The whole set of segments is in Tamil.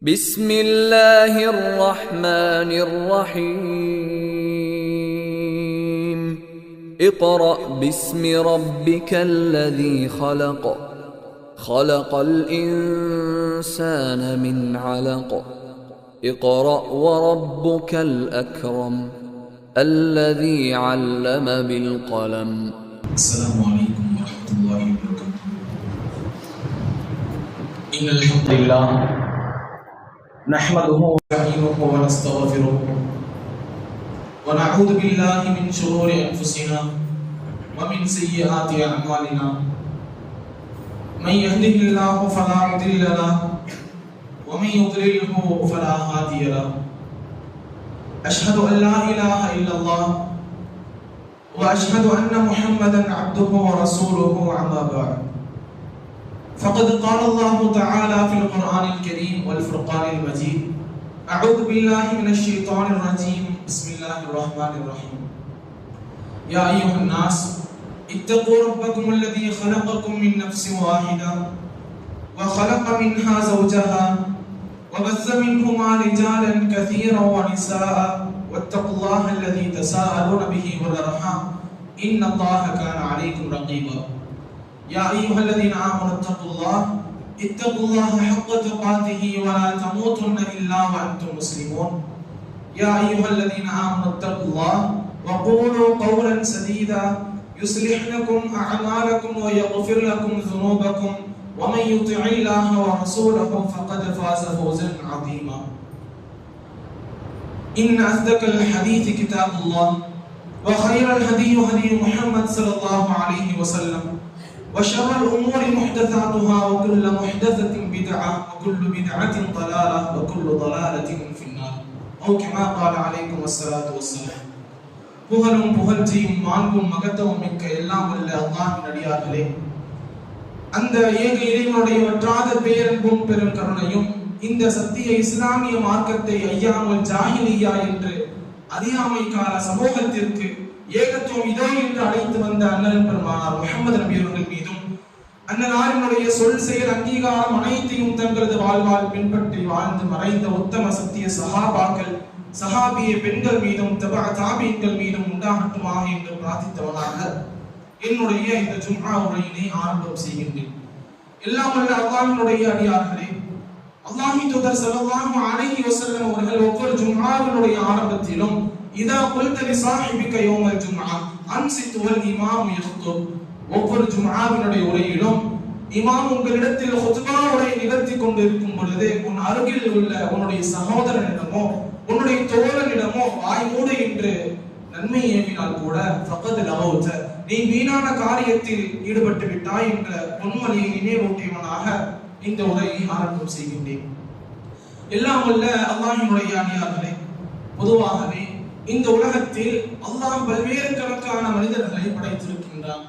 بسم الله الرحمن الرحيم اقرأ باسم ربك الذي خلق خلق الإنسان من علق اقرأ وربك الأكرم الذي علم بالقلم. السلام عليكم ورحمة الله وبركاته. إن الحمد لله نحمده ونستعينه ونستغفره ونعوذ بالله من شرور أنفسنا ومن سيئات أعمالنا. من يهده الله فلا مضل له ومن يضلله فلا هادي له. أشهد أن لا إله إلا الله وأشهد أن محمدا عبده ورسوله. أما بعد فقد قال الله تعالى في القرآن الكريم والفرقان المجيد: أعوذ بالله من الشيطان الرجيم. بسم الله الرحمن الرحيم. يا أيها الناس اتقوا ربكم الذي خلقكم من نفس واحدة وخلق منها زوجها وبث منهما رجالا كثيرا ونساء واتقوا الله الذي تساءلون به والأرحام إن الله كان عليكم رقيبا. يا أيها الذين آمنوا اتقوا الله حق تقاته ولا تموتن إلا وأنتم مسلمون. يا أيها الذين آمنوا اتقوا الله وقولوا قولا سديدا يصلح لكم أعمالكم ويغفر لكم ذنوبكم ومن يطع الله ورسوله فقد فاز فوزا عظيما. إن أصدق الحديث كتاب الله وخير الهدي هدي محمد صلى الله عليه وسلم وشر الأمور محدثاتها وكل محدثة بدعة وكل بدعة ضلالة وكل ضلالة في النار أو كما قال عليكم الصلاة والسلام. புகழும் புகழ்ச்சியும் மாண்பும் மகத்துவம் மிக்க எல்லாம் வல்ல அல்லாஹ்வின் அடியார்களே, அந்த ஏக இறைவனுடைய வற்றாத பேரன்பும் பெரும் கருணையும் இந்த சத்திய இஸ்லாமிய மார்க்கத்தை ஐயாமுல் ஜாஹிலியா என்று அறியாமை கால சமூகத்திற்கு ஏகத்துவம் இதோ என்று அழைத்து வந்த அண்ணன் பெருமானார் முஹம்மது நபி அவர்கள் மீதும் அண்ணனாரினுடைய சொல் செயல் அங்கீகாரம் அனைத்தையும் தங்களது வாழ்வால் பின்பற்றி வாழ்ந்து மறைந்த உத்தம சத்திய சஹாபாக்கள் சஹாபிய பெண்கள் மீதும் தாபீன்கள் மீதும் உண்டாகட்டுமாக என்று பிரார்த்தித்தவனாக என்னுடைய இந்த ஜும்ஆ உரையினை ஆரம்பம் செய்கின்றேன். எல்லாம் வல்ல அல்லாஹ்வினுடைய அடியார்களே, அல்லாஹ்வின் தூதர் ஸல்லல்லாஹு அலைஹி வஸல்லம் அவர்கள் ஒவ்வொரு ஜும்ஆவினுடைய ஆரம்பத்திலும் இதா குல்த லிசாஹிபிக யௌமல் ஜும்ஆ அன்சித் வல் இமாம் யஹ்துப், ஒவ்வொரு ஜும்ஆவினுடைய உரையிலும் இமாம் உங்களிடத்தில் ஹுத்பா உரை நிகழ்த்தி கொண்டிருக்கும் பொழுது உன் அருகில் உள்ள உன்னுடைய சகோதரனிடமோ உன்னுடைய தோழனிடமோ வாய் மூடு என்று நன்மை ஏவினால் கூட ஃபகத் லகௌத, நீ வீணான காரியத்தில் ஈடுபட்டு விட்டாய் என்ற பொன்மொழியை நினைவூட்டியவனாக இந்த உரையை ஆரம்பம் செய்கின்றேன். எல்லாம் வல்ல அல்லாஹ்வினுடைய அடியார்களே, பொதுவாகவே இந்த உலகத்தில் அல்லாஹ் பல்வேறு கணக்கான மனிதர்களை படைத்திருக்கின்றான்.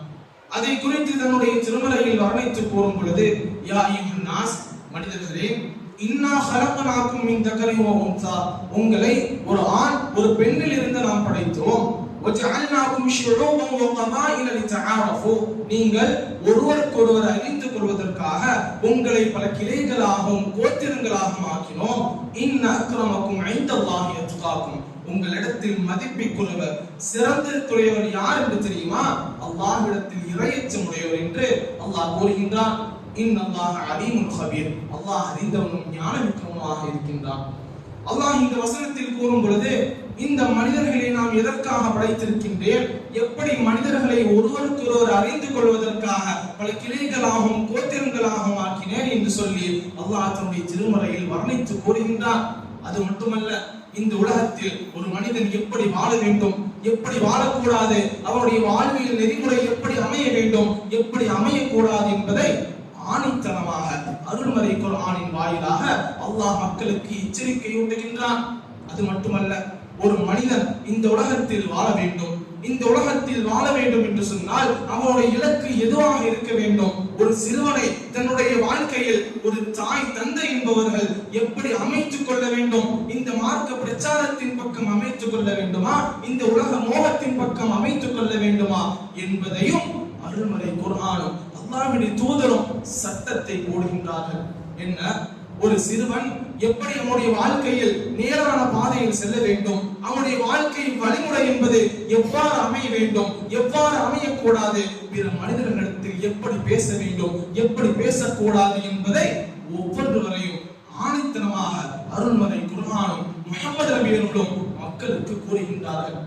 அதை குறித்து தன்னுடைய திருமறையில் வர்ணித்து கூறும் பொழுது, யா அய்யுஹன் நாஸ், மனிதர்களே, இன்னா ஹலக்னாக்கும் மின் தகரின் வ உன்ஸா, உங்களை ஒரு ஆண் ஒரு பெண்ணில் இருந்து நாம் படைத்தோம். வஜஅல்னாக்கும் ஷுஊபன் வ கபாயில லிதஆரஃபு, நீங்கள் ஒருவருக்கொருவர் அறிந்து கொள்வதற்காக உங்களை பல கிளைகளாகவும் கோத்திரங்களாகவும் ஆக்கினோம். இன்ன அக்ரமக்கும் இன்தல்லாஹி அத்காக்கும், உங்களிடத்தில் மதிப்பிற்குரியவர் சிறந்திருக்கிறவர் யார் என்று தெரியுமா? அல்லாஹ்விடத்தில் இறையச்சமுடையவர் என்று அல்லாஹ் கூறுகின்றான். இன்னல்லாஹ அலீமுன் கபீர், அல்லாஹ் அறிந்தவனும் ஞானமிக்கவனுமாக இருக்கின்றான். அல்லாஹ் இந்த வசனத்தில் கூறும் பொழுது, இந்த மனிதர்களை நாம் எதற்காக படைத்திருக்கின்றேன், எப்படி மனிதர்களை ஒருவருக்கொருவர் அறிந்து கொள்வதற்காக பல கிளைகளாகவும் கோத்திரங்களாகவும் ஆக்கினேன் என்று சொல்லி அல்லாஹ் தன்னுடைய திருமறையில் வர்ணித்து கூறுகின்றான். அது மட்டுமல்ல, இந்த உலகத்தில் ஒரு மனிதன் எப்படி வாழ வேண்டும், எப்படி வாழக்கூடாது, அவருடைய வாழ்வியல் நெறிமுறை எப்படி அமைய வேண்டும், எப்படி அமையக்கூடாது என்பதை ஆணித்தனமாக அருள்மறை குர்ஆனின் வாயிலாக அல்லாஹ் மக்களுக்கு எச்சரிக்கையூட்டுகின்றான். அது மட்டுமல்ல, ஒரு மனிதன் இந்த உலகத்தில் வாழ வேண்டும், இந்த உலகத்தில் வாழ வேண்டும் என்று சொன்னால் அவனுடைய இலக்கு எதுவாக இருக்க வேண்டும்? ஒரு சிறுவனை தன்னுடைய வாழ்க்கையில் ஒரு தாய் தந்தை என்பவர்கள் எப்படி அமைத்துக் கொள்ள வேண்டும்? இந்த மார்க்க பிரச்சாரத்தின் பக்கம் அமைத்துக் கொள்ள வேண்டுமா, இந்த உலக மோகத்தின் பக்கம் அமைத்துக் கொள்ள வேண்டுமா என்பதையும் அருள்மறை குர்ஆனும் அல்லாஹ்வுடைய தூதரும் சட்டத்தை போடுகின்றார்கள். என்ன, ஒரு சிறுவன் எப்படி நம்முடைய வாழ்க்கையில் நேரான பாதையில் செல்ல வேண்டும், அவனுடைய வாழ்க்கை வழிமுறை என்பது எவ்வாறு அமைய வேண்டும், எவ்வாறு அமையக்கூடாது, பிற மனிதர்களிடத்தில் எப்படி பேச வேண்டும், எப்படி பேசக்கூடாது என்பதை ஒவ்வொருவரையும் ஆணித்தனமாக அருள்மறை குர்ஆனும் முஹம்மது நபியர்களும் மக்களுக்கு கூறுகின்றார்கள்.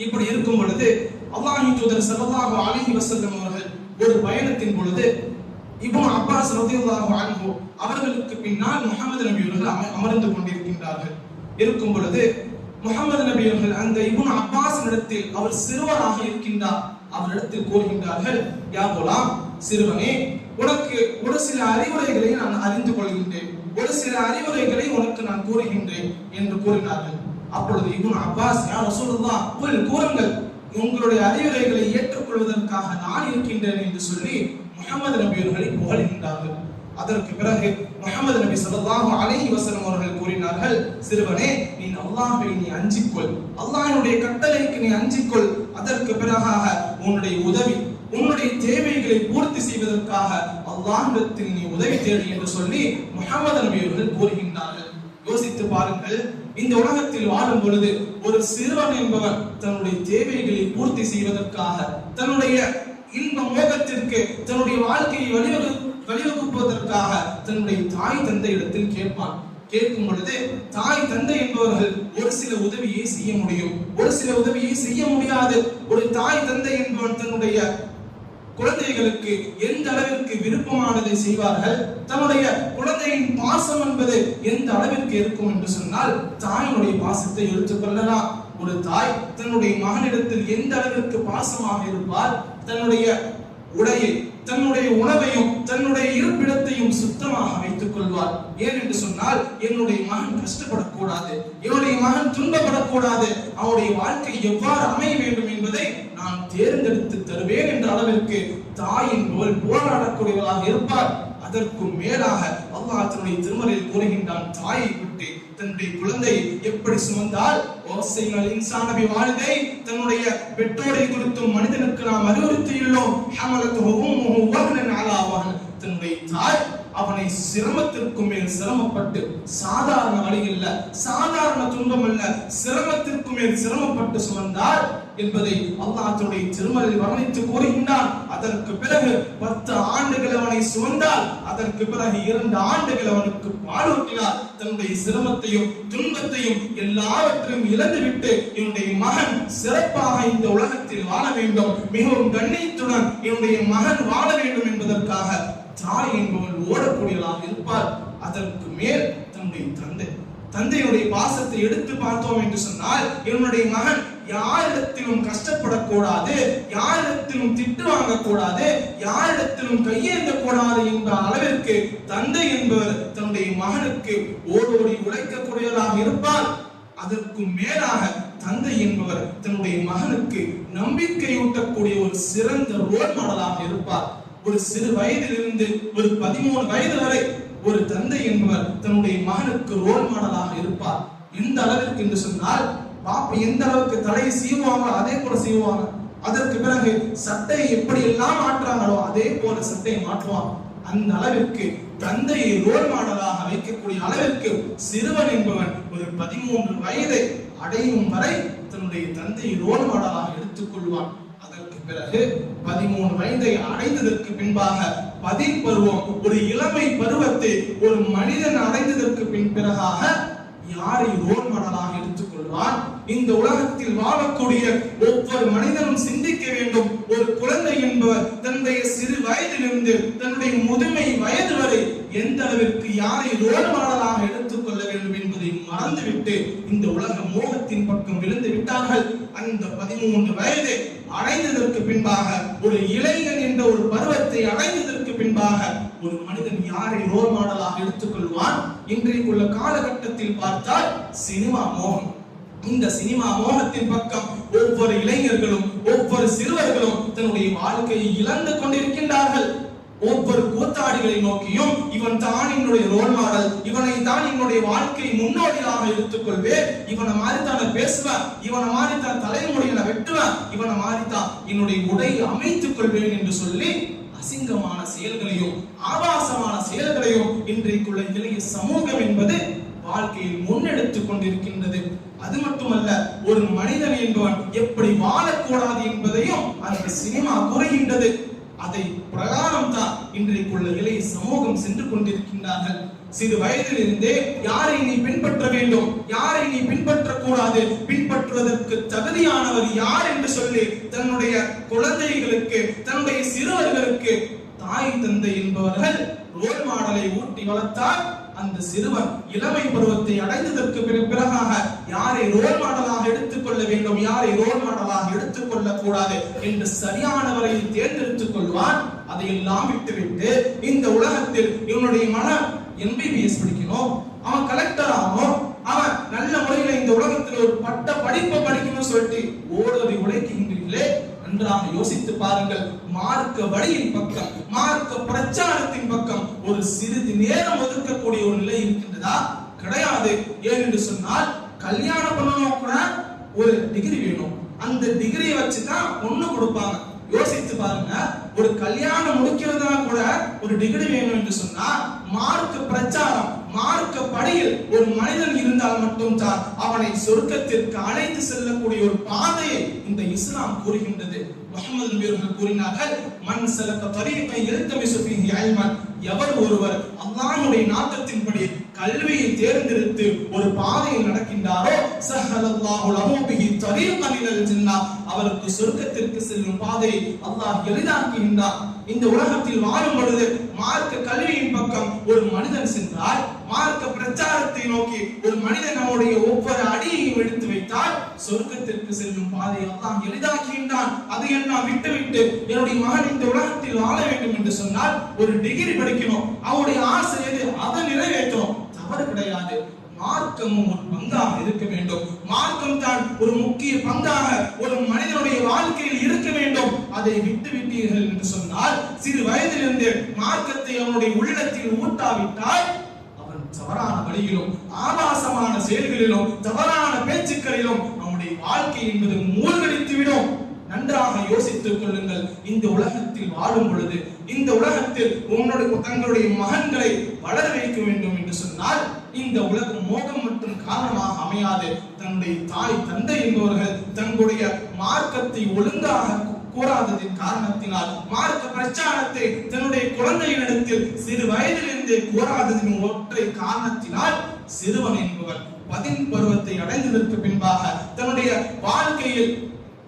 இப்படி இருக்கும் பொழுது அல்லாஹ்வின் தூதர் ஸல்லல்லாஹு அலைஹி வஸல்லம் அவர்கள் ஒரு பயணத்தின் பொழுது இப்னு அப்பாஸ் ரலியல்லாஹு அன்ஹு அவர்களுக்கு பின்னால் முஹம்மது நபி அவர்கள் அமர்ந்து கொண்டிருக்கின்றார்கள். இருக்கும் பொழுது முஹம்மது நபி அவர்கள் அந்த இப்னு அப்பாஸ் இடத்தில் அவர் சிறுவராக இருக்கின்றார், அவரிடத்தில் கூறுகின்றார்கள், யா குலாம், சிறுவனே, உனக்கு ஒரு சில அறிவுரைகளை நான் அறிந்து கொள்கின்றேன், ஒரு சில அறிவுரைகளை உனக்கு நான் கூறுகின்றேன் என்று கூறினார்கள். அப்பொழுது இப்னு அப்பாஸ், யா ரசூலுல்லாஹ், கூறுங்கள், உங்களுடைய அறிவுரைகளை ஏற்றுக்கொள்வதற்காக நான் இருக்கின்றேன் என்று சொல்லி முஹம்மது நபி அவர்களை புகழ்கின்றார்கள். அதற்கு பிறகு முஹம்மது நபி ஸல்லல்லாஹு அலைஹி வஸல்லம் அவர்கள் கூறினார்கள், சிறுவனே, நீ அல்லாஹ்வை நீ அஞ்சிக்கொள், அல்லாஹ்வுடைய கட்டளைக்கு நீ அஞ்சிக்கொள். அதற்கு பிறகாக உன்னுடைய உதவி, உன்னுடைய தேவைகளை பூர்த்தி செய்வதற்காக அல்லாஹ்விடத்தில் நீ உதவி தேடு என்று சொல்லி முஹம்மது நபி அவர்கள் கூறுகின்றார்கள். யோசித்து பாருங்கள், இந்த உலகத்தில் வாழும் பொழுது ஒரு சிறுவன் என்பவன் தன்னுடைய தேவைகளை பூர்த்தி செய்வதற்காக, தன்னுடைய இன்ப மோகத்திற்கு, தன்னுடைய வாழ்க்கையை வழிவகுப்பதற்காக தன்னுடைய தாய் தந்தை இடத்தில் கேட்பான். கேட்கும் பொழுது தாய் தந்தை என்பவர்கள் ஒரு சில உதவியை செய்ய முடியும், ஒரு சில உதவியை செய்ய முடியாது. ஒரு தாய் தந்தை என்பவன் தன்னுடைய குழந்தைகளுக்கு எந்த அளவிற்கு விருப்பமானதை செய்வார்கள், தன்னுடைய குழந்தையின் பாசம் என்பது எந்த அளவிற்கு இருக்கும் என்று சொன்னால் தாயினுடைய பாசத்தை எடுத்துக் கொள்ளலாம். ஒரு தாய் தன்னுடைய மகனிடத்தில் எந்த அளவிற்கு பாசமாக இருப்பார், தன்னுடைய உடையை, தன்னுடைய உணவையும், தன்னுடைய இருப்பிடத்தையும் சுத்தமாக வைத்துக் கொள்வார். ஏன் என்று சொன்னால் என்னுடைய மகன் கஷ்டப்படக்கூடாது, என்னுடைய மகன் துன்பப்படக்கூடாது, அவனுடைய வாழ்க்கை எவ்வாறு அமைய வேண்டும் என்பதை நான் தேர்ந்தெடுத்து தருவேன் என்ற அளவிற்கு தாயின் போல் போராடக்கூடியவராக இருப்பார். அதற்கு மேலாக அல்லாஹ் தன்னுடைய திருமறையில் கூறுகின்றான், தாயை விட்டு தன்னுடைய குழந்தையை எப்படி சுமந்தால் தன்னுடைய பெற்றோரை குறித்தும் மனிதனுக்கு நாம் அறிவுறுத்தியுள்ளோம். தன்னுடைய தாய் அவனை சிரமத்திற்கு மேல் சிரமப்பட்டு, சாதாரண வழியில், சாதாரண துன்பம் அல்ல, சிரமத்திற்கு மேல் சிரமப்பட்டு சுமந்தார் என்பதை அல்லாஹ் தன்னுடைய திருமறையில் வர்ணித்து கூறுகின்றான். அதற்கு பிறகு 10 ஆண்டுகள் அவனை சுமந்தால், அதற்கு பிறகு 2 ஆண்டுகள் அவனுக்கு பாலூட்டினார். தன்னுடைய சிரமத்தையும் துன்பத்தையும் எல்லாவற்றையும் இழந்துவிட்டு என்னுடைய மகன் சிறப்பாக இந்த உலகத்தில் வாழ வேண்டும், மிகவும் கண்ணியத்துடன் என்னுடைய மகன் வாழ வேண்டும் என்பதற்காக தாய் என்பவன் ஓடக்கூடியவளாக இருப்பார். அதற்கு மேல் தன்னுடைய தந்தையுடைய பாசத்தை எடுத்து பார்த்தோம் என்று சொன்னால், என்னுடைய மகன் யாரிடத்திலும் கஷ்டப்படக்கூடாது, யாரிடத்திலும் திட்டு வாங்கக்கூடாது, யாரிடத்திலும் கையேந்த கூடாது என்ற அளவிற்கு தந்தை என்பவர் தன்னுடைய மகனுக்கு ஓடோடி உழைக்கக்கூடியவராக இருப்பார். அதற்கு மேலாக தந்தை என்பவர் தன்னுடைய மகனுக்கு நம்பிக்கையூட்டக்கூடிய ஒரு சிறந்த ரோல் மாடலாக இருப்பார். ஒரு சிறு வயதிலிருந்து ஒரு 13 வயது வரை ஒரு தந்தை என்பவர் தன்னுடைய மகனுக்கு ரோல் மாடலாக இருப்பார். எந்த அளவிற்கு என்று சொன்னால், பாப்பா எந்த அளவுக்கு தலையை சீவுவாங்க அதே போல செய்வாங்க. அதற்கு பிறகு சட்டையை எப்படி எல்லாம் மாற்றாங்களோ அதே போல சட்டையை மாற்றுவாங்க. அந்த அளவிற்கு தந்தையை ரோல் மாடலாக வைக்கக்கூடிய அளவிற்கு சிறுவன் என்பவன் ஒரு 13 வயதை அடையும் வரை தன்னுடைய தந்தையை ரோல் மாடலாக எடுத்துக் கொள்வான். அதற்கு பிறகு 13 வயதை அடைந்ததற்கு பின்பாக பதின் பருவம், ஒரு இளமை பருவத்தை ஒரு மனிதன் அடைந்ததற்கு பிறகாக யாரை ரோல் மாடலாக எடுத்துக் கொள்வான்? இந்த உலகத்தில் வாழக்கூடிய ஒவ்வொரு மனிதனும் சிந்திக்க வேண்டும். ஒரு குழந்தை என்பவர் தன்னுடைய சிறு வயதிலிருந்து தன்னுடைய முதுமை வயது வரை எந்த அளவிற்கு யாரை ரோல் மாடலாக எடுத்துக் கொள்ள வேண்டும் என்பதை மறந்துவிட்டு இந்த உலக மோகத்தின் பக்கம் விழுந்து விட்டார்கள். அந்த 13 வயதை அடைந்ததற்கு பின்பாக, ஒரு இளைஞன் என்ற ஒரு பருவத்தை அடைந்ததற்கு பின்பாக ஒரு மனிதன் யாரை ரோல் மாடலாக எடுத்துக் கொள்வான்? இன்றைக்குள்ள காலகட்டத்தில் பார்த்தால் சினிமா மோகம். இந்த சினிமா மோகத்தின் பக்கம் ஒவ்வொரு இளைஞர்களும் ஒவ்வொரு சிறுவர்களும் தன்னுடைய வாழ்க்கையை இழந்து கொண்டிருக்கின்றார்கள். ஒவ்வொரு கூத்தாடிகளை நோக்கியும் இவன் தான் என்னுடைய ரோல் மாடல், இவனை தான் என்னுடைய வாழ்க்கை முன்னோடியாக எடுத்துக்கொள்வேன், இவனை மாதிரி தான் பேசுவேன், இவனை மாதிரி தான் தலைமுடியை வெட்டுவேன், இவனை மாதிரி தான் என்னுடைய உடையை அமைத்துக் கொள்வேன் என்று சொல்லி அசிங்கமான செயல்களையும் ஆபாசமான செயல்களையும் இன்றைக்குள்ள இளைய சமூகம் என்பது வாழ்க்கையில் முன்னெடுத்துக் கொண்டிருக்கின்றது. அது மட்டுமல்ல, ஒரு மனிதன் என்பவன் எப்படி வாழக்கூடாது என்பதையும் அந்த சினிமா கூறுகின்றது. அதை பிரகாரம் தான் இன்றைக்குள்ள இளைய சமூகம் சென்று கொண்டிருக்கின்றார்கள். சிறு வயதிலிருந்தே யாரை நீ பின்பற்ற வேண்டும், யாரை நீ பின்பற்றக் கூடாது, பின்பற்றுவதற்கு தகுதியானவர் யார் என்று சொல்லி தன்னுடைய குழந்தைகளுக்கு, தன்னுடைய சிறுவர்களுக்கு தாய் தந்தை என்பவர்கள் ரோல் மாடலை ஊட்டி வளர்த்தால் அந்த சிறுவன் இளமை பருவத்தை அடைந்ததற்கு பிறகாக யாரை ரோல் மாடலாக எடுத்துக்கொள்ள வேண்டும், யாரை ரோல் மாடலாக எடுத்துக்கொள்ள கூடாது என்று சரியானவரை தேர்ந்தெடுத்துக் கொள்வான். அதையெல்லாம் விட்டுவிட்டு இந்த உலகத்தில் இவனுடைய மனம் MBBS படிக்கணும், அவன் கலெக்டர் ஆகணும், அவன் நல்ல முறையில் இந்த உலகத்தில் ஒரு பட்ட படிப்பை படிக்கணும்னு சொல்லிட்டு ஓடோடி உழைக்கின்றீர்களே, நன்றாக யோசித்து பாருங்கள். மார்க்க வழியின் பக்கம், மார்க்க பிரச்சாரத்தின் பக்கம் ஒரு சிறிது நேரம் ஒதுக்கக்கூடிய ஒரு நிலை இருக்கின்றதா? கிடையாது. ஏன் என்று சொன்னால், கல்யாணம் பண்ணணும் கூட ஒரு டிகிரி வேணும், அந்த டிகிரியை வச்சுதான் பொண்ணு கொடுப்பாங்க. யோசித்து பாருங்க, ஒரு கல்யாணம் முடிக்கிறதா கூட ஒரு டிகிரி வேணும் என்று சொன்னா, மார்க்க பிரச்சாரம், மார்க்க படியில் ஒரு மனிதன் இருந்தால் மட்டும்தான் அவனை சொர்க்கத்திற்கு அழைத்து செல்லக்கூடிய ஒரு பாதையை இந்த இஸ்லாம் கூறுகின்றது. முஹம்மது நபி அவர்கள் கூறினார்கள், மன் சலக தரீகன் யல்தமிசு ஃபீஹி இல்மன், எவர் ஒருவர் அல்லாஹ்வுடைய நாட்டத்தின்படி கல்வியை தேர்ந்தெடுத்து ஒரு பாதையில் நடக்கின்றாரோ, ஸஹலல்லாஹு லஹு பிஹி தரீகன் இலல் ஜன்னah, அவருக்கு சொர்க்கத்திற்கு செல்லும் பாதையை அல்லாஹ் எளிதாக்குகின்றார். இந்த உலகத்தில் வாழும் பொழுது மார்க்க கல்வியின் பக்கம் ஒரு மனிதன் சென்றால், மார்க்க பிரச்சாரத்தை நோக்கி ஒரு மனிதன் நம்முடைய ஒவ்வொரு அடியையும் எடுத்து வைத்தால் சொர்க்கத்திற்கு செல்லும் பாதையை அல்லாஹ் எளிதாக்குகின்றான். அதையெல்லாம் விட்டுவிட்டு என்னுடைய மகன் இந்த உலகத்தில் வாழ வேண்டும் என்று சொன்னால் ஒரு டிகிரி படிக்கணும், அவருடைய ஆசை எது, அதை நிறைவேற்றணும், தவறு கிடையாது. மார்க்கமும் ஒரு பங்காக இருக்க வேண்டும். மார்க்கம் தான் ஒரு முக்கிய பங்காக ஒரு மனிதனுடைய வாழ்க்கையில் இருக்க வேண்டும். அதை விட்டு விட்டீர்கள் என்று சொன்னால், சிறு வயதிலிருந்து மார்க்கத்தை அவனுடைய உள்ளத்தில் ஊட்டாவிட்டால் அவன் தவறான வழியிலும், ஆபாசமான செயல்களிலும், தவறான பேச்சுக்களிலும் அவனுடைய வாழ்க்கை என்பது மூழ்கடித்து விடும். நன்றாக யோசித்துக் கொள்ளுங்கள். இந்த உலகத்தில் வாழும் பொழுது, இந்த உலகத்தில் தங்களுடைய மகன்களை வளர வைக்க வேண்டும் என்று சொன்னால், இந்த உலகம் மோகம் மற்றும் காரணமாக அமையாது. தன்னுடைய தாய் தந்தை என்பவர்கள் தங்களுடைய மார்க்கத்தை ஒழுங்காக கூறாததின் காரணத்தினால், மார்க்க பிரச்சாரத்தை தன்னுடைய குழந்தைகளிடத்தில் சிறு வயதிலிருந்தே கூறாததின் ஒற்றை காரணத்தினால் சிறுவன் என்பவன் 10 பருவத்தை அடைந்ததற்கு பின்பாக தன்னுடைய வாழ்க்கையில்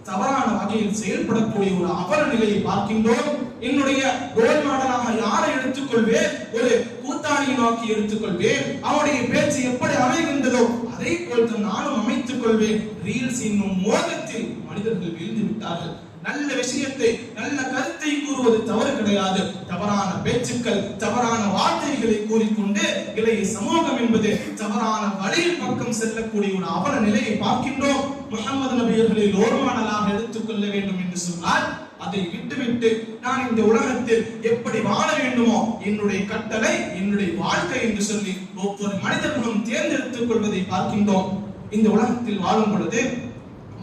தவறான வகையில் செயல்படக்கூடிய ஒரு அவல நிலையை பார்க்கின்றோம். என்னுடைய ரோல் மாடலாக யாரை எடுத்துக்கொள்வேன்? ஒரு கூத்தாடியை நோக்கி எடுத்துக்கொள்வேன். அவனுடைய பேச்சு எப்படி அமைகின்றதோ அதை போல் நானும் அமைத்துக் கொள்வேன். ரீல்ஸ் என்னும் மோகத்தில் மனிதர்கள் வீழ்ந்து விட்டார்கள். நல்ல விஷயத்தை, நல்ல கருத்தை கூறுவது தவறு கிடையாது. தவறான பேச்சுக்கள், தவறான வார்த்தைகளை கூறிக்கொண்டு இளைய சமூகம் என்பது தவறான வழியின் பக்கம் செல்லக்கூடிய ஒரு அவல நிலையை பார்க்கின்றோம். முஹம்மது நபி அவர்களை ரோல் மாடலாக எடுத்துக்கொள்ள வேண்டும் என்று சொன்னால், அதை விட்டுவிட்டு நான் இந்த உலகத்தில் எப்படி வாழ வேண்டுமோ, என்னுடைய கட்டளை, என்னுடைய வாழ்க்கை என்று சொல்லி ஒவ்வொரு மனிதர்களும் தேர்ந்தெடுத்துக் கொள்வதை பார்க்கின்றோம். இந்த உலகத்தில் வாழும் பொழுது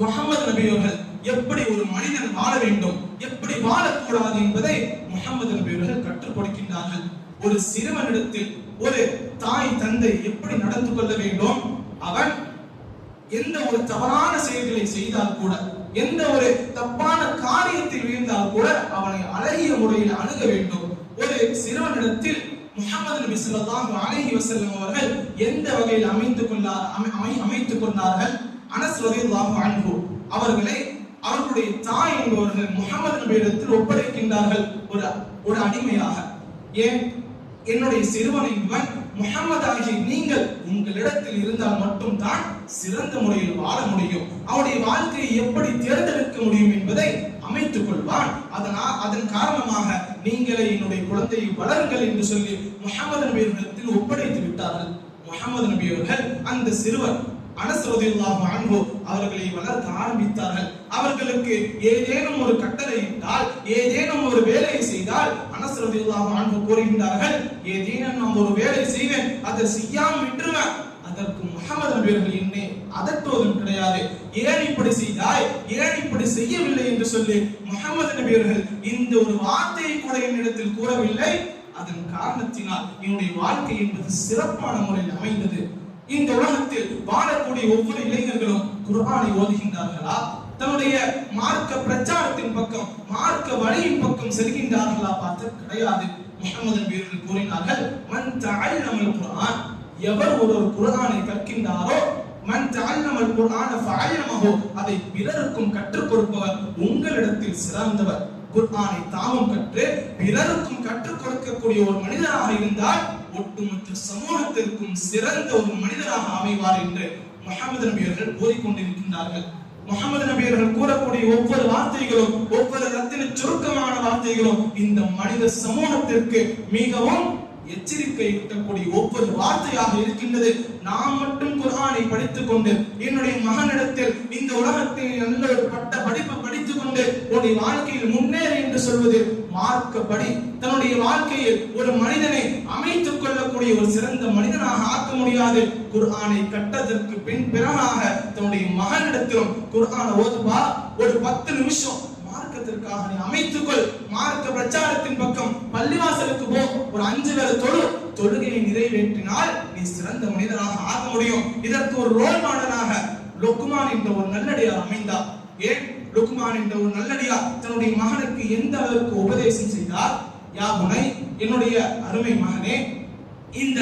முஹம்மது நபி அவர்கள் எப்படி ஒரு மனிதன் வாழ வேண்டும், எப்படி வாழக்கூடாது என்பதை முஹம்மது நபி அவர்கள் கற்றுக் கொடுக்கின்றார்கள். ஒரு சிறுவனிடத்தில் ஒரு தாய் தந்தை எப்படி நடந்து கொள்ள வேண்டும், அவன் எந்த ஒரு தவறான செயல்களை செய்தால் கூட, எந்த ஒரு தப்பான காரியத்தில் வீழ்ந்தால் கூட அவனை அழகிய முறையில் அணுக வேண்டும். ஒரு சிறுவனிடத்தில் முஹம்மது நபி ஸல்லல்லாஹு அலைஹி வஸல்லம் அவர்கள் எந்த வகையில் அமைத்துக் கொண்டார்கள்? அனஸ் ரலியல்லாஹு அன்ஹு அவர்களை அவர்களுடைய தாய் என்பவர்கள் முஹம்மது நபியிடத்தில் ஒப்படைக்கின்றார்கள் ஒரு அடிமையாக. ஏன்? என்னுடைய சிறுவன் என்பவன் முஹம்மது ஆகிய நீங்கள் உங்களிடத்தில் இருந்தால் மட்டும்தான் சிறந்த முறையில் வாழ முடியும், அவனுடைய வாழ்க்கையை எப்படி தேர்ந்தெடுக்க முடியும் என்பதை அமைத்துக் கொள்வான். அதன் காரணமாக நீங்களே என்னுடைய குழந்தையை வளருங்கள் என்று சொல்லி முஹம்மது நபியிடத்தில் ஒப்படைத்து விட்டார்கள். முஹம்மது நபி அவர்கள் அந்த சிறுவர் அனஸ் ரலியல்லாஹு அன்ஹு அவர்களை வளர்க்க ஆரம்பித்தார்கள். அவர்களுக்கு ஏதேனும் ஒரு கட்டளை இட்டால், ஏதேனும் ஒரு வேலையை செய்தால் அனஸ் ரலியல்லாஹு அன்ஹு கூறுகின்றார்கள், ஏதேனும் நான் ஒரு வேலை செய்வேன், அதை செய்யாமல் விட்டுருவேன், அதற்கு முஹம்மது நபி அவர்கள் என்னை அதட்டுவதும் கிடையாது. ஏன் இப்படி செய்தாய், ஏன் இப்படி செய்யவில்லை என்று சொல்லி முஹம்மது நபி அவர்கள் இந்த ஒரு வார்த்தையை கூட என்னிடத்தில் கூறவில்லை. அதன் காரணத்தினால் என்னுடைய வாழ்க்கை என்பது சிறப்பான முறையில் அமைந்தது. இந்த உலகத்தில் வாழக்கூடிய ஒவ்வொரு இளைஞர்களும் குர்ஆனை ஓதுகின்றார்களா, தன்னுடைய மார்க்க பிரச்சாரத்தின் பக்கம், மார்க்க வழியின் பக்கம் செல்கின்றார்களா பார்த்த கிடையாது. முஹம்மது நபி அவர்கள் கூறினார்கள், மன் தஅல்லமல் குர்ஆன், எவர் ஒரு குர்ஆனை கற்கின்றாரோ, மன் தஅல்லமல் குர்ஆன ஃபஅல்லமஹு, அதை பிறருக்கும் கற்றுக் கொடுப்பவர் உங்களிடத்தில் சிறந்தவர். குர்ஆனை தாமும் கற்று பிறருக்கும் கற்றுக் கொடுக்கக்கூடிய ஒரு மனிதராக இருந்தால் ஒட்டுமொத்த சமூகத்திற்கும் சிறந்த ஒரு மனிதராக அமைவார் என்று முஹம்மது நபி அவர்கள் கூறிக்கொண்டிருக்கின்றார்கள். முஹம்மது நபி அவர்கள் கூறக்கூடிய ஒவ்வொரு வார்த்தைகளும், ஒவ்வொரு ரத்தின சுருக்கமான வார்த்தைகளும் இந்த மனித சமூகத்திற்கு மிகவும் எச்சரிக்கை ஊட்டக்கூடிய ஒவ்வொரு வார்த்தையாக இருக்கின்றது. நாம் மட்டும் குர்ஆனை படித்துக் கொண்டு என்னுடைய மகனிடத்தில் இந்த உலகத்தில் நல்ல ஒரு பட்ட படிப்பு படித்துக் கொண்டு உன்னுடைய வாழ்க்கையில் முன்னேறு என்று சொல்வது மார்க்கப்படி தன்னுடைய வாழ்க்கையில் ஒரு மனிதனை அமைத்துக் கொள்ளக்கூடிய ஒரு சிறந்த மனிதனாக ஆக்க முடியாது. குர்ஆனை கற்றதற்கு பிறகாக தன்னுடைய மகனிடத்திலும் குர்ஆனை ஓதுவா, ஒரு 10 நிமிஷம் மார்க்கத்திற்காக நீ அமைத்துக்கொள், மார்க்க பிரச்சாரத்தின் பக்கம் பள்ளிவாசலுக்கு போ, ஒரு 5 வேளை தொழுகையை நிறைவேற்றினால் நீ சிறந்த மனிதனாக ஆக முடியும். இதற்கு ஒரு ரோல் மாடலாக லுக்மான் என்ற ஒரு நல்லடியார் அமைந்தார். ஏன் லுக்மான் என்ற ஒரு நல்லடியார் தன்னுடைய மகனுக்கு எந்த அளவுக்கு உபதேசம் செய்தார்? யா புனை, என்னுடைய அருமை மகனே, இந்த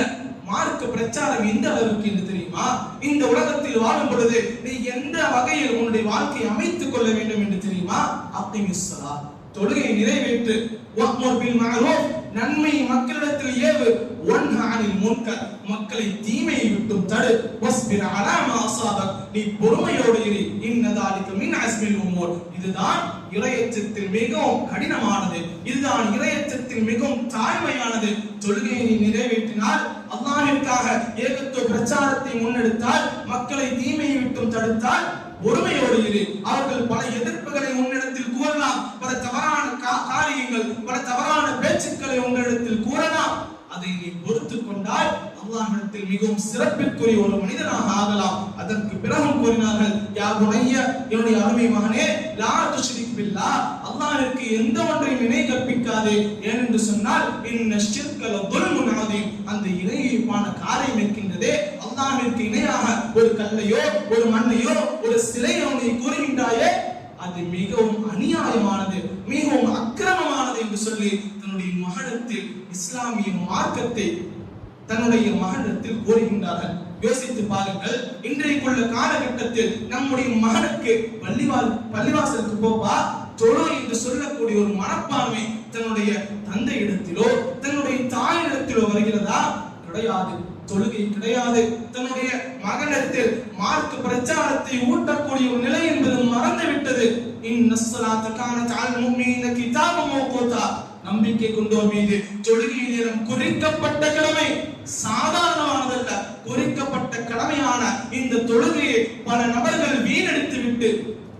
மார்க்க பிரச்சாரம் எந்த அளவுக்கு என்று தெரியுமா? இந்த உலகத்தில் வாழும் பொழுது நீ எந்த வகையில் உன்னுடைய வாழ்க்கையை அமைத்துக் கொள்ள வேண்டும் என்று தெரியுமா? அக்மிஸ் ஸலாத், தொழுகையை நிறைவேற்று, வஅ்முர் பில் மஅரூஃப், நன்மை மக்களிடத்தில் ஏவு, வன்ஹ அனில் முன்கர், மக்களை தீமையை விட்டும் தடு, வஸ்பிர் அலா மா அஸாபக், நீ பொறுமையோடு இரு, இன்ன ذلك மின் அஸ்மில் உமூர், இதுதான் இறையச்சத்தில் மிகவும் கடினமானது, இதுதான் இறையச்சத்தில் மிகவும் தாழ்மையானது. தொழுகையை நீ நிறைவேற்றினால், அல்லாஹ்விற்காக ஏகத்துவ பிரச்சாரத்தை முன்னெடுத்தால், மக்களை தீமையை விட்டும் தடுத்தால், பொறுமையோடு இரு. அவர்கள் பல எதிர்ப்புகளை உன்னிடத்தில் கூறலாம், பல தவறான காரியங்கள், பல தவறான பேச்சுக்களை உன்னிடத்தில் கூறலாம். அதை நீ பொறுத்துக் கொண்டால் அல்லாஹ்விடத்தில் மிகவும் சிறப்பிற்குரிய ஒரு மனிதனாக ஆகலாம். அதற்கு பிறகும் கூறினார்கள், யா புனைய, என்னுடைய அருமை மகனே, லா துஷ்ரிக் பில்லாஹ், அல்லாஹ்விற்கு எந்த ஒன்றையும் இணை கற்பிக்காதே. ஏனென்று சொன்னால், இன்ன ஷிர்க லதுல்முன் அதீம், அந்த இணை வைப்பான காரியம் இருக்கின்றதே, அல்லாஹ்விற்கு இணையாக ஒரு கல்லையோ ஒரு மண்ணையோ ஒரு சிலையோ நீ கூறுகின்றாயே, அது மிகவும் அநியாயமானது, மிகவும் அக்கிரமமானது என்று சொல்லி தன்னுடைய மகனிடத்தில் இஸ்லாமிய மார்க்கத்தை தன்னுடைய மகனிடத்தில் கூறுகின்றார்கள். யோசித்து பாருங்கள், இன்றைக்குள்ள காலகட்டத்தில் நம்முடைய மகனுக்கு பள்ளிவாசலுக்கு போவா, தொழு என்று சொல்லக்கூடிய ஒரு மனப்பான்மை தன்னுடைய தந்தையிடத்திலோ தன்னுடைய தாயிடத்திலோ வருகிறதா? கிடையாது. தொழுகை கிடையாது. தன்னுடைய மகனிடத்தில் மார்க்க பிரச்சாரத்தை ஊட்டக்கூடிய ஒரு நிலை என்பது மறந்துவிட்டது. இன்னஸ்ஸலாத கானத் அலல் முஃமினீன கிதாபம் மௌகூதா, நம்பிக்கை கொண்டோர் மீது தொழுகை நேரம் குறிக்கப்பட்ட கடமை, சாதாரணமானதல்ல, குறிக்கப்பட்ட கடமையான இந்த தொழுகையை பல நபர்கள் வீணடித்து விட்டு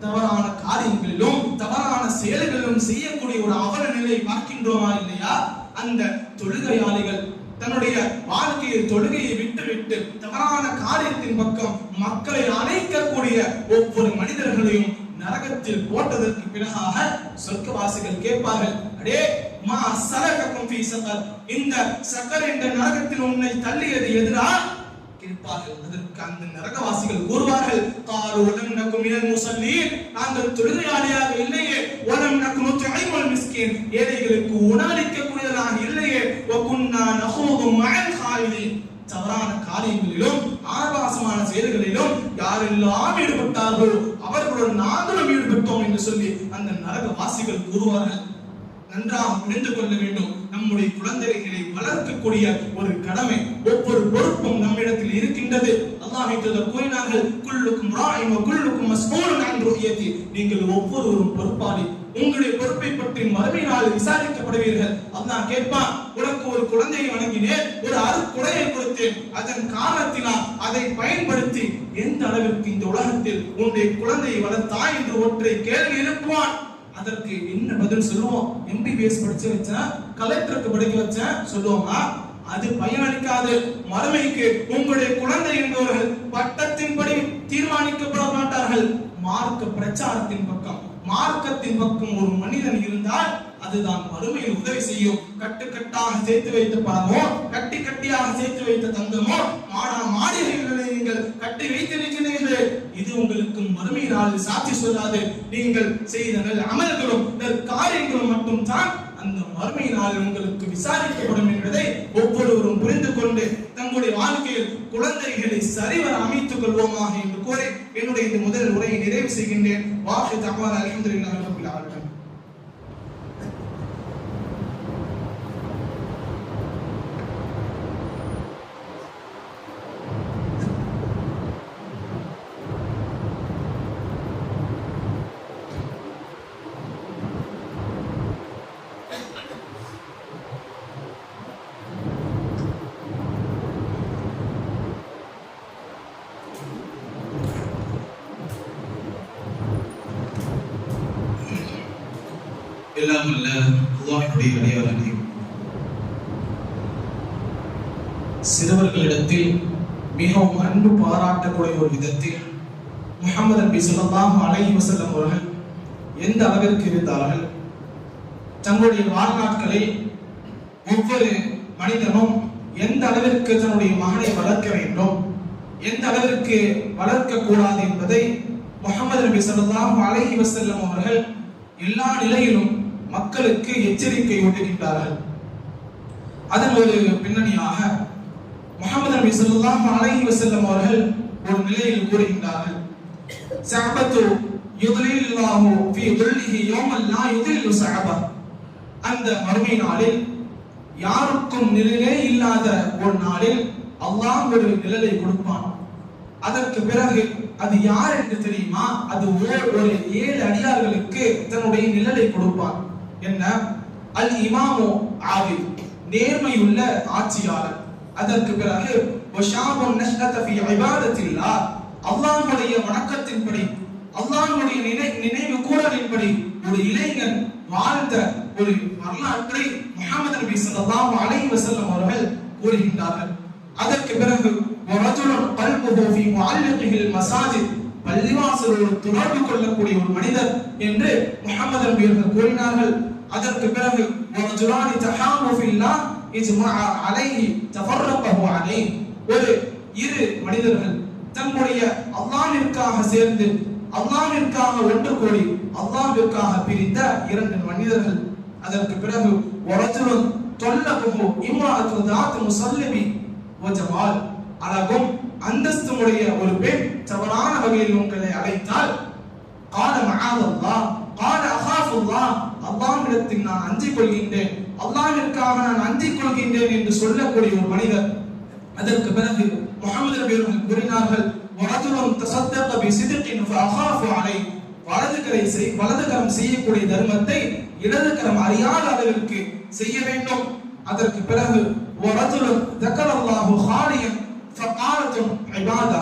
தவறான காரியங்களிலும் தவறான செயல்களிலும் செய்யக்கூடிய ஒரு அவல நிலையை பார்க்கின்றோமா இல்லையா? அந்த தொழுகையாளிகள் தன்னுடைய வாழ்க்கையில் தொழுகையை விட்டுவிட்டு தவறான காரியத்தின் பக்கம் மக்களை அழைக்கக்கூடிய ஒவ்வொரு மனிதர்களையும் நரகத்தில் போட்டதற்கு பிறகாக சொர்க்கவாசிகள் கேட்பார்கள், அடே மா சலகக்கும் ஃபீ ஸகர், இந்த சகர் என்ற நரகத்தில் உன்னை தள்ளியது எதுரா கேட்பார்கள். அதற்கு அந்த நரகவாசிகள் கூறுவார்கள், காலு வலம் நகு மினல் முஸல்லீன், நாங்கள் தொழுகையாளியாக இல்லையே, வலம் நகு நுத்இமுல் மிஸ்கீன், ஏழைகளுக்கு உணவளிக்கக்கூடியவர்களாக இல்லையே, வகுன்னா நஹூது மஅல் காயிதீன், தவறான காரியங்களிலும் ஆபாசமான செயல்களிலும் யாரெல்லாம் ஈடுபட்டார்களோ அவர்களுடன் நாங்களும் ஈடுபட்டோம் என்று சொல்லி அந்த நரகவாசிகள் கூறுவார்கள். நன்றாக புரிந்து கொள்ள வேண்டும், நம்முடைய குழந்தைகளை வளர்க்கக்கூடிய ஒரு கடமை, ஒவ்வொரு பொறுப்பும் நம்மிடத்தில் இருக்கின்றது. அல்லாஹ் தஆலா கூறினார்கள், குல்லுக்கும் ராயின் வ குல்லுக்கும் மஸ்ஊலுன் அன் ருயதி, நீங்கள் ஒவ்வொருவரும் பொறுப்பாளி, உங்களுடைய பொறுப்பை பற்றி மறுமை நாளில் விசாரிக்கப்படுவீர்கள். அல்லாஹ் கேட்பான், உனக்கு ஒரு குழந்தையை வழங்கினேன், ஒரு அருட்கொடையை கொடுத்தேன், அதன் காரணத்தினால் அதை பயன்படுத்தி எந்த அளவிற்கு இந்த உலகத்தில் உன்னுடைய குழந்தையை வளர்த்தாய் என்று ஒற்றை கேள்வி எழுப்புவான். அதற்கு என்ன பதில் சொல்லுவோம்? MBBS படிச்சு வச்சேன், கலெக்டருக்கு படிக்க வச்சேன் சொல்லுவோமா? அது பயனளிக்காது. மறுமைக்கு உங்களுடைய குழந்தை என்பவர்கள் பட்டத்தின்படி தீர்மானிக்கப்பட மாட்டார்கள். மார்க்க பிரச்சாரத்தின் பக்கம், மார்க்கத்தின் பக்கம் ஒரு மனிதன் இருந்தால் அதுதான் மறுமையில் உதவி செய்யும். கட்டுக்கட்டாக சேர்த்து வைத்த பணமோ, கட்டி கட்டியாக சேர்த்து வைத்த தங்கமோ, மாடிகளை நீங்கள் கட்டி வைத்திருக்கிறீர்களே, இது உங்களுக்கு மறுமை நாளில் சாட்சி சொல்லாது. நீங்கள் செய்த நல்ல அமல்களும் காரியங்களும் மட்டும் தான் அந்த மறுமை நாளில் உங்களுக்கு விசாரிக்கப்படும் என்பதை ஒவ்வொருவரும் புரிந்து கொண்டு தங்களுடைய வாழ்க்கையில் குழந்தைகளை சரிவர அமைத்துக் கொள்வோமாக என்று கூறி என்னுடைய இந்த முதல் உரையை நிறைவு செய்கின்றேன். வாஹி தஅவானா அல்ஹம்துலில்லாஹி ரப்பில் ஆலமீன். எல்லாம் அல்ல அல்லாஹ்வுடைய அடியார்களே, சிறுவர்களிடத்தில் மிகவும் அன்பு பாராட்டக்கூடிய ஒரு விதத்தில் முஹம்மது நபி ஸல்லல்லாஹு அலைஹி வஸல்லம் அவர்கள் எந்த அளவிற்கு இருந்தார்கள்? தங்களுடைய வாழ்நாட்களில் ஒவ்வொரு மனிதனும் எந்த அளவிற்கு தன்னுடைய மகனை வளர்க்க வேண்டும், எந்த அளவிற்கு வளர்க்க கூடாது என்பதை முஹம்மது நபி ஸல்லல்லாஹு அலைஹி வஸல்லம் அவர்கள் எல்லா நிலையிலும் மக்களுக்கு எச்சரிக்கை ஊட்டுகின்றார்கள். அதன் ஒரு பின்னணியாக முஹம்மது நபி ஸல்லல்லாஹு அலைஹி வஸல்லம் அவர்கள் ஒரு நிலையில் கூறுகின்றார்கள், ஸஅபத்து யுத்லில்லாஹு ஃபீ துல்லிஹி யௌமல் லா யுதில்லு ஸஅபா. அந்த மறுமை நாளில் யாருக்கும் நிழலே இல்லாத ஒரு நாளில் அல்லாஹ் ஒரு நிழலை கொடுப்பான். அதற்கு பிறகு அது யார் என்று தெரியுமா? அது ஒரு 7 அடியார்களுக்கு தன்னுடைய நிழலை கொடுப்பான். என்ன? அல் இமாமு ஆதில், நேர்மையுள்ள ஆட்சியாளர். அதற்கு பிறகு வஷாபுன் நஷ்அத ஃபீ இபாதத்தில்லாஹ், அல்லாஹ்வுடைய வணக்கத்தின்படி, அல்லாஹ்வுடைய நினைவு கூறலின்படி ஒரு இளைஞன் வாழ்ந்த ஒரு வரலாற்றை முஹம்மது நபி ஸல்லல்லாஹு அலைஹி வஸல்லம் அவர்கள் கூறுகின்றார்கள். அதற்கு பிறகு வரஜுலுன் கல்புஹு ஃபீ முஅல்லிகில் மசாஜித், பள்ளிவாசலோடு தொடர்பு கொள்ளக்கூடிய ஒரு மனிதர் என்று முஹம்மது நபி அவர்கள் கூறினார்கள். அதற்கு பிறகு வரஜுலானி தஹாமு ஃபில்லாஹ் இஜ்மஅ அலைஹி தஃபர்ரகஹு அலைஹி, ஒரு 2 மனிதர்கள் தங்களுடைய அல்லாஹ்விற்காக சேர்ந்து அல்லாஹ்விற்காக ஒன்று கூடி அல்லாஹ்விற்காக பிரிந்த 2 மனிதர்கள். அதற்கு பிறகு வரஜுலுன் தொல்லபுஹு இம்ராஅத்து தாத் முஸல்லிமி வஜமால், அழகும் அந்தஸ்துடைய ஒரு பெண் தவறான வகையில் உங்களை அழைத்தால் கால மஆதல்லாஹ் கால அகாஃபுல்லாஹ், அல்லாஹ்விடத்தில் நான் அஞ்சிக் கொள்கின்றேன், அல்லாஹ்விற்காக நான் அஞ்சிக் கொள்கின்றேன் என்று சொல்லக்கூடிய ஒரு மனிதர். அதற்கு பிறகு முஹம்மது நபி அவர்கள் கூறினார்கள், வரஜுலுன் தஸத்தக பிஸித்கின் ஃபஅகாஃபு அலைஹி, வலதுகரம் செய்யக்கூடிய தர்மத்தை இடதுகரம் அறியாத அளவிற்கு செய்ய வேண்டும். அதற்கு பிறகு வரஜுலுன் தக்கரல்லாஹு ஹாலியன் ஃபகாலத்துன் இபாதா,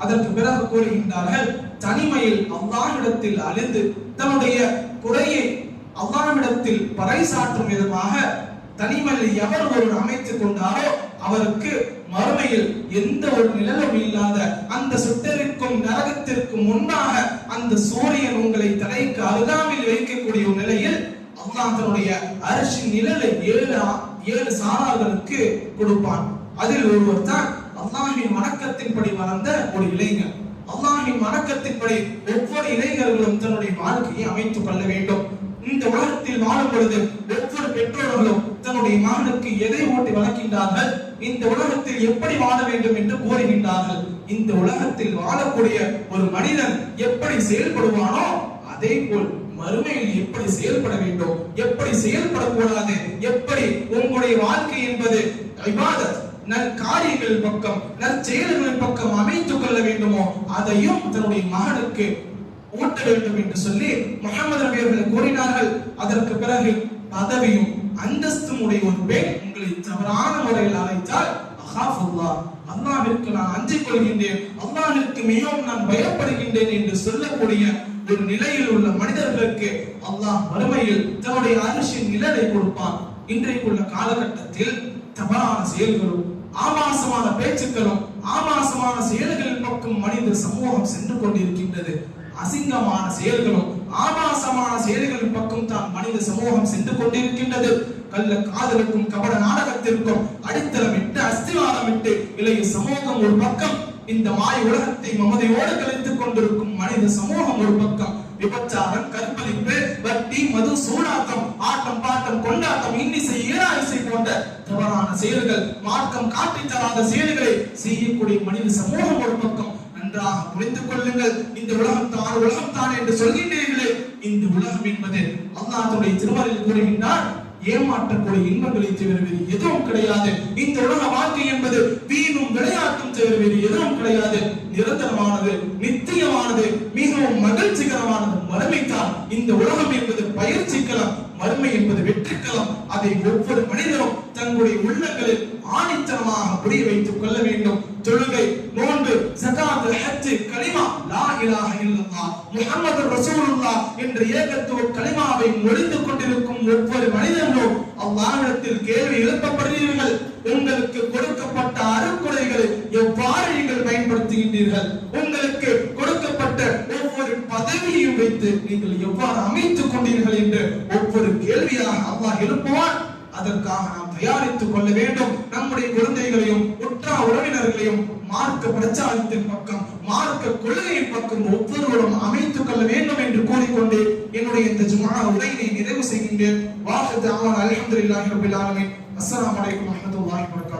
அதற்கு பிறகு கூறுகின்றார்கள், தனிமையில் அல்லாஹ்விடத்தில் அழுது தன்னுடைய குறையை அல்லாஹ்விடத்தில் பறைசாற்றும் விதமாக தனிமையில் எவர் ஒருவர் அமைத்துக் கொண்டாரோ அவருக்கு மறுமையில் எந்த ஒரு நிழலும் இல்லாத அந்த சுட்டரிக்கும் நரகத்திற்கும் முன்னாக அந்த சூரியன் உங்களை தலைக்கு அருகாமையில் வைக்கக்கூடிய ஒரு நிலையில் அல்லாஹ் தன்னுடைய அர்ஷின் நிழலை 7 சாரார்களுக்கு கொடுப்பான். அதில் ஒருவர் தான் அல்லாஹ்வின் வணக்கத்தின்படி வளர்ந்த ஒரு இளைஞர். அல்லாஹ்வின் வணக்கத்தின்படி ஒவ்வொரு இளைஞர்களும் தன்னுடைய வாழ்க்கையை அமைத்துக் கொள்ள வேண்டும். இந்த உலகத்தில் வாழும் பொழுது ஒவ்வொரு பெற்றோர்களும் தன்னுடைய மகனுக்கு எதை ஊட்டி வளர்க்கின்றார்கள், இந்த உலகத்தில் எப்படி வாழ வேண்டும் என்று கூறுகின்றார்கள். இந்த உலகத்தில் வாழக்கூடிய ஒரு மனிதன் எப்படி செயல்படுவானோ அதே போல் மறுமையில் எப்படி செயல்பட வேண்டும், எப்படி செயல்படக்கூடாது, எப்படி உங்களுடைய வாழ்க்கை என்பது இபாதத் நற்காரியங்கள் பக்கம் நற்செயல்களின் பக்கம் அமைத்துக் கொள்ள வேண்டுமோ அதையும் தன்னுடைய மகனுக்கு ஊட்ட வேண்டும் என்று சொல்லி முஹம்மது நபி அவர்கள் கூறினார்கள். அதற்கு பிறகு பதவியும் அந்தஸ்தும் உடைய ஒரு பெண் உங்களை தவறான முறையில் அழைத்தால் அகாஃபுல்லாஹ், அல்லாஹ்விற்கு நான் அஞ்சிக் கொள்கின்றேன், அல்லாஹ்விற்கு மிகவும் நான் பயப்படுகின்றேன் என்று சொல்லக்கூடிய ஒரு நிலையில் உள்ள மனிதர்களுக்கு அடியார்களுக்கு அல்லாஹ் மறுமையில் தன்னுடைய அரிசின் நிழலை கொடுப்பான். இன்றைக்குள்ள காலகட்டத்தில் தவறான செயல்களும் ஆபாசமான பேச்சுக்களும் ஆபாசமான செயல்களின் பக்கம் மனித சமூகம் சென்று கொண்டிருக்கின்றது. அசிங்கமான செயல்களும் ஆபாசமான செயல்களின் பக்கம் தான் மனித சமூகம் சென்று கொண்டிருக்கின்றது. கள்ள காதலுக்கும் கபட நாடகத்திற்கும் அடித்தளமிட்டு அஸ்திவாரமிட்டு இளைய சமூகம் ஒரு பக்கம், இந்த மாய உலகத்தை மமதையோடு கழித்துக் கொண்டிருக்கும் மனித சமூகம் ஒரு பக்கம், விபச்சாரம், கற்பழிப்பு, வட்டி, மது, சூடாட்டம், ஆட்டம், பாட்டம், கொண்டாட்டம், இன்னிசை, ஈராயிசை போன்ற தவறான செயல்கள், மார்க்கம் காட்டி தராத செயல்களை செய்யக்கூடிய மனித சமூகம் ஒரு பக்கம். நன்றாக புரிந்து கொள்ளுங்கள். இந்த உலகம் தான் என்று சொல்கின்றீர்களே, இந்த உலகம் என்பது அல்லாஹ்வுடைய திருமறையில் கூறுகின்றார், ஏமாற்றக்கூடிய இன்பங்களை தவிர வேறு எதுவும் கிடையாது. இந்த உலக வாழ்க்கை என்பது வீணும் விளையாட்டும் தவிர வேறு எதுவும் கிடையாது. நிரந்தரமானது, நித்தியமானது, மிகவும் மகிழ்ச்சிகரமானது மறுமைத்தான். இந்த உலகம் என்பது பயிற்சிக்கலாம், மறுமை என்பது வெற்றிக்கலாம். அதை ஒவ்வொரு மனிதரும் தங்களுடைய உள்ளங்களில் ஆணித்தனமாக புரிய வைத்துக் கொள்ள வேண்டும். தொழுகை, நோன்பு, ஸகாத், ஹஜ், கலிமா, லா இலாஹ இல்லல்லாஹ் முஹம்மது ரசூலுல்லாஹ் என்ற ஏகத்துவ கலிமாவை மொழிந்து கொண்டிருக்கும் ஒவ்வொரு மனிதர்களும் அல்லாஹ்விடத்தில் கேள்வி எழுப்பப்படுகிறீர்கள். உங்களுக்கு கொடுக்கப்பட்ட அருட்கொடைகளை எவ்வாறு நீங்கள் பயன்படுத்துகின்றீர்கள்? உங்களுக்கு கொடுக்கப்பட்ட ஒவ்வொரு பதவியையும் வைத்து நீங்கள் எவ்வாறு அமைத்துக் கொண்டீர்கள் என்று ஒவ்வொரு கேள்வியாக அல்லாஹ் எழுப்புவார். அதற்காக நாம் தயாரித்துக் கொள்ள வேண்டும். நம்முடைய குழந்தைகளையும் உற்றார் உறவினர்களையும் மார்க்க பிரச்சாரத்தின் பக்கம், மார்க்க கொள்கையின் பக்கம் ஒவ்வொருவரும் அமைத்துக் கொள்ள வேண்டும் என்று கூறிக்கொண்டு என்னுடைய இந்த ஜும்ஆ உரையினை நிறைவு செய்கின்றேன். வாஹித் அல்ஹம்துலில்லாஹி ரப்பில் ஆலமீன். அஸ்ஸலாமு அலைக்கும் வரஹ்மத்துல்லாஹி வபரகாத்துஹு.